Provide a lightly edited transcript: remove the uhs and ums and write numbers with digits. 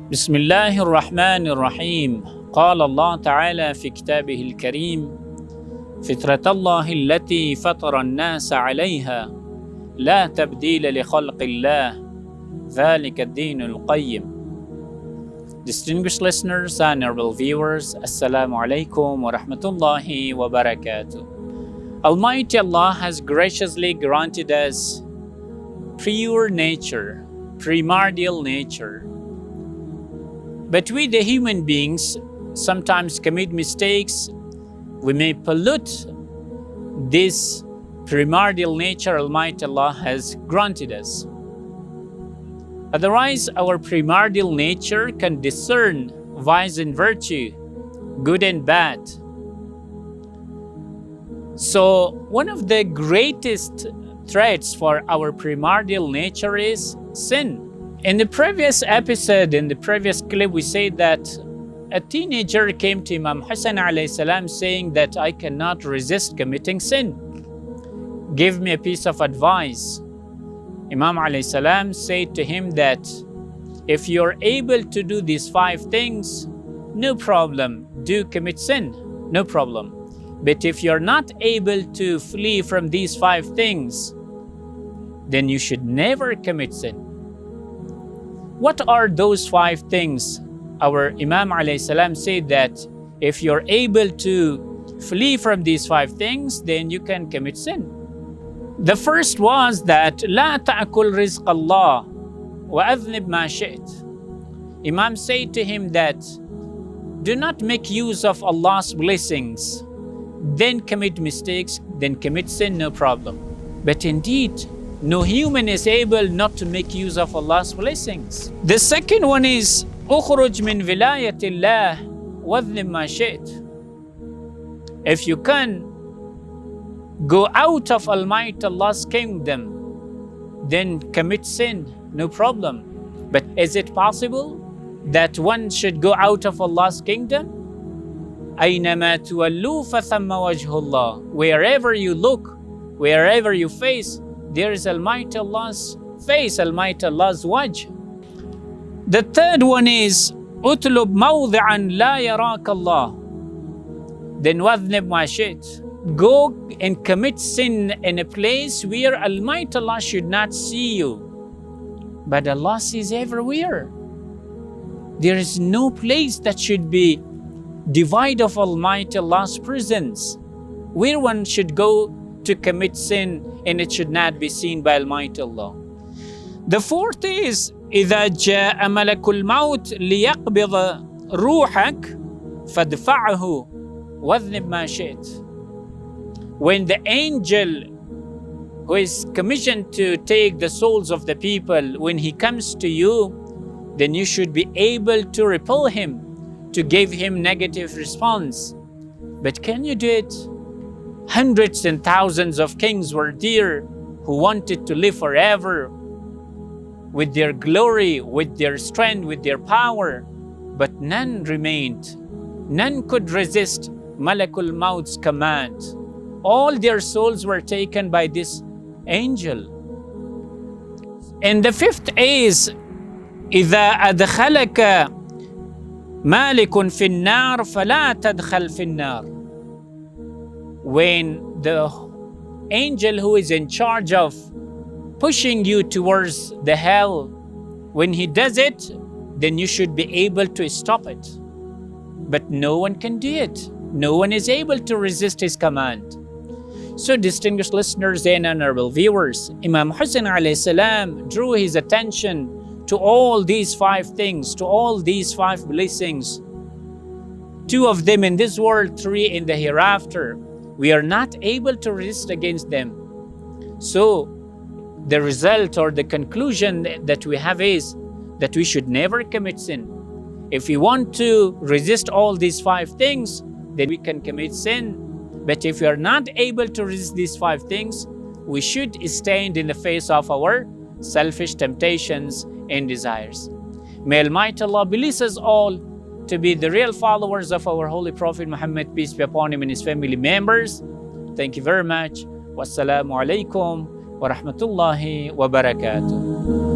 بسم الله الرحمن الرحيم قال الله تعالى في كتابه الكريم فطرة الله التي فطر الناس عليها لا تبديل لخلق الله ذلك الدين القيم. Distinguished listeners and honorable viewers, Assalamu alaikum wa rahmatullahi wa barakatuh. Almighty Allah has graciously granted us pure nature, primordial nature. But we, the human beings, sometimes commit mistakes. We may pollute this primordial nature Almighty Allah has granted us. Otherwise, our primordial nature can discern vice and virtue, good and bad. So, one of the greatest threats for our primordial nature is sin. In the previous episode, in the previous clip, we said that a teenager came to Imam Hassan alayhi salam saying that I cannot resist committing sin. Give me a piece of advice. Imam alayhi salam said to him that if you're able to do these 5 things, no problem, do commit sin, no problem. But if you're not able to flee from these 5 things, then you should never commit sin. What are those 5 things? Our Imam alayhi salam said that if you're able to flee from these 5 things, then you can commit sin. The first was that لا تأكل رزق الله وأذنب ما شئت. Imam said to him that do not make use of Allah's blessings, then commit mistakes, then commit sin, no problem. But indeed, no human is able not to make use of Allah's blessings. The second one is أخرج من ولاية الله واذنب ما شئت. If you can go out of Almighty Allah's kingdom, then commit sin, no problem. But is it possible that one should go out of Allah's kingdom? أينما تولوا فثم وجه الله. Wherever you look, wherever you face, there is Almighty Allah's face, Almighty Allah's wajh. The third one is اطلب موضعا لا يراك الله. Then واذنب ما شئت. Go and commit sin in a place where Almighty Allah should not see you. But Allah sees everywhere. There is no place that should be devoid of Almighty Allah's presence, where one should go to commit sin and it should not be seen by Almighty Allah. The fourth is إذا جاء ملك الموت ليقبض روحك فادفعه واذنب ما شئت. When the angel who is commissioned to take the souls of the people, when he comes to you, then you should be able to repel him, to give him negative response. But can you do it? Hundreds and thousands of kings were there who wanted to live forever with their glory, with their strength, with their power, but none remained. None could resist Malakul Maut's command. All their souls were taken by this angel. And the fifth is إذا أدخلك مالك في النار فلا تدخل في النار. When the angel who is in charge of pushing you towards the hell, when he does it, then you should be able to stop it. But no one can do it. No one is able to resist his command. So, distinguished listeners and honorable viewers, Imam Hassan alayhi salam drew his attention to all these 5 things, to all these 5 blessings. 2 of them in this world, 3 in the hereafter. We are not able to resist against them. So, the result or the conclusion that we have is that we should never commit sin. If we want to resist all these 5 things, then we can commit sin. But if we are not able to resist these 5 things, we should stand in the face of our selfish temptations and desires. May Almighty Allah bless us all to be the real followers of our Holy Prophet Muhammad, peace be upon him and his family members. Thank you very much. Wassalamu alaikum wa rahmatullahi wa barakatuh.